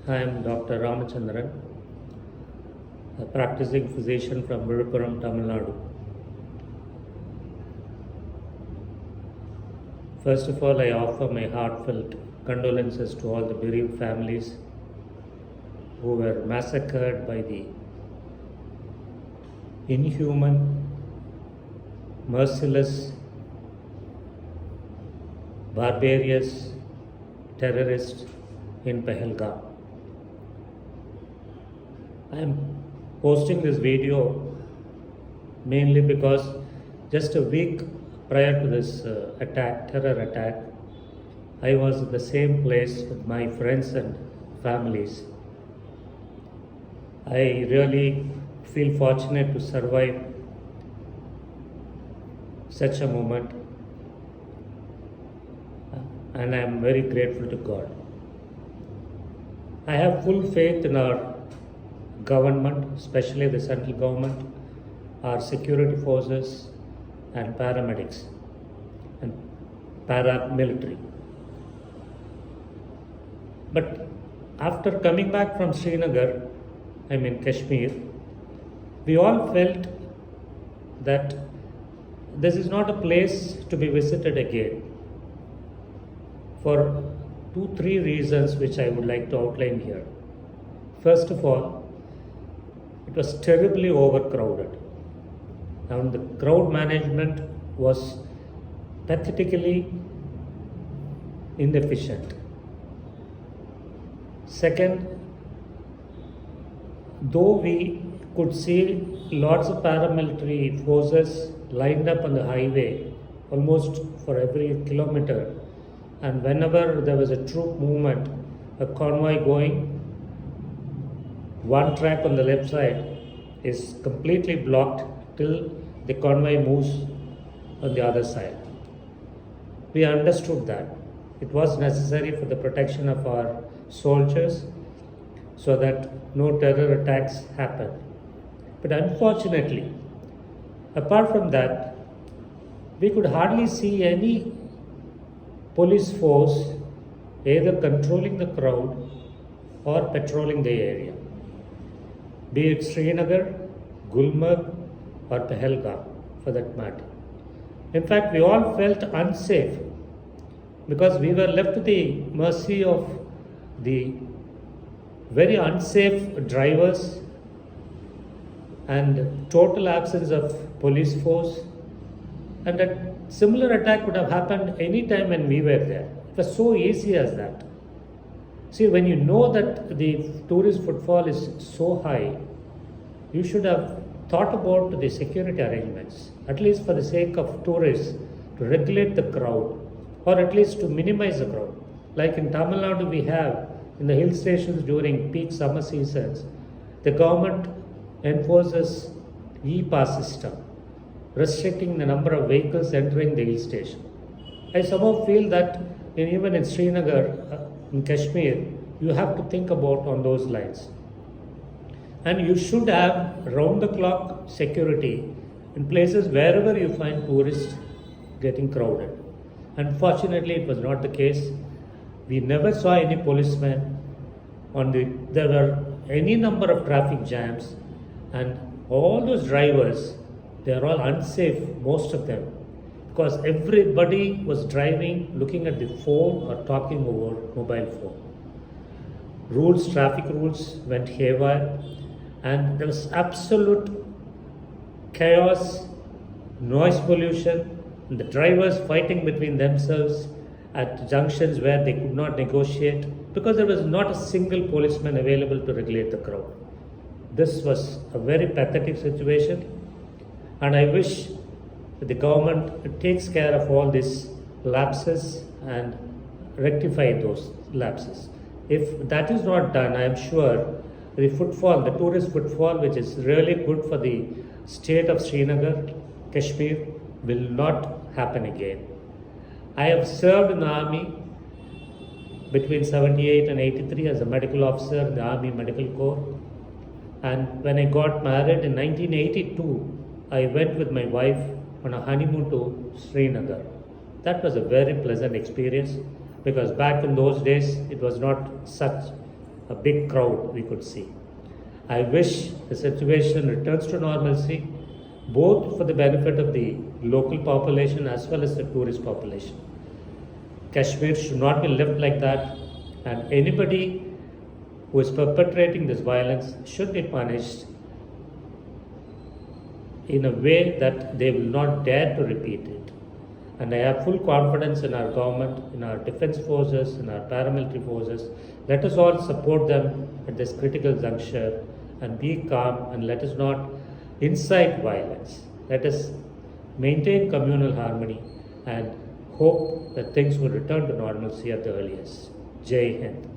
I am Dr. Ramachandran, a practicing physician from Viluppuram, Tamil Nadu. First of all, I offer my heartfelt condolences to all the bereaved families who were massacred by the inhuman, merciless, barbarous terrorists in Pahalgam. I am posting this video mainly because just a week prior to this terror attack, I was at the same place with my friends and families. I really feel fortunate to survive such a moment, and I am very grateful to God. I have full faith in our government, especially the central government, our security forces and paramedics and paramilitary. But after coming back from Srinagar, Kashmir, we all felt that this is not a place to be visited again for 2-3 reasons which I would like to outline here. First of all, it was terribly overcrowded. And the crowd management was pathetically inefficient. Second, though we could see lots of paramilitary forces lined up on the highway almost for every kilometer, and whenever there was a troop movement, a convoy going, one track on the left side is completely blocked till the convoy moves on the other side. We understood that it was necessary for the protection of our soldiers so that no terror attacks happen. But unfortunately, apart from that, we could hardly see any police force either controlling the crowd or patrolling the area, be it Srinagar, Gulmarg, or Pahalgam for that matter. In fact, we all felt unsafe because we were left to the mercy of the very unsafe drivers and total absence of police force. And a similar attack would have happened any time when we were there. It was so easy as that. See, when you know that the tourist footfall is so high, you should have thought about the security arrangements, at least for the sake of tourists, to regulate the crowd or at least to minimize the crowd. Like in Tamil Nadu, we have in the hill stations during peak summer seasons, the government enforces e-pass system, restricting the number of vehicles entering the hill station. I somehow feel that even in Srinagar, in Kashmir, you have to think about on those lines. And you should have round-the-clock security in places wherever you find tourists getting crowded. Unfortunately, it was not the case. We never saw any policemen. There were any number of traffic jams, and all those drivers, they are all unsafe, most of them, because everybody was driving, looking at the phone or talking over mobile phone. Traffic rules went haywire, and there was absolute chaos, noise pollution, and the drivers fighting between themselves at junctions where they could not negotiate because there was not a single policeman available to regulate the crowd. This was a very pathetic situation, and I wish that the government takes care of all these lapses and rectify those lapses. If that is not done, I am sure the tourist footfall, which is really good for the state of Srinagar, Kashmir, will not happen again. I have served in the army between 78 and 83 as a medical officer in the Army Medical Corps. And when I got married in 1982, I went with my wife on a honeymoon to Srinagar. That was a very pleasant experience because back in those days it was not such a big crowd we could see. I wish the situation returns to normalcy, both for the benefit of the local population as well as the tourist population. Kashmir should not be left like that, and anybody who is perpetrating this violence should be punished in a way that they will not dare to repeat it. And I have full confidence in our government, in our defense forces, in our paramilitary forces. Let us all support them at this critical juncture and be calm, and let us not incite violence. Let us maintain communal harmony and hope that things will return to normalcy at the earliest. Jai Hind.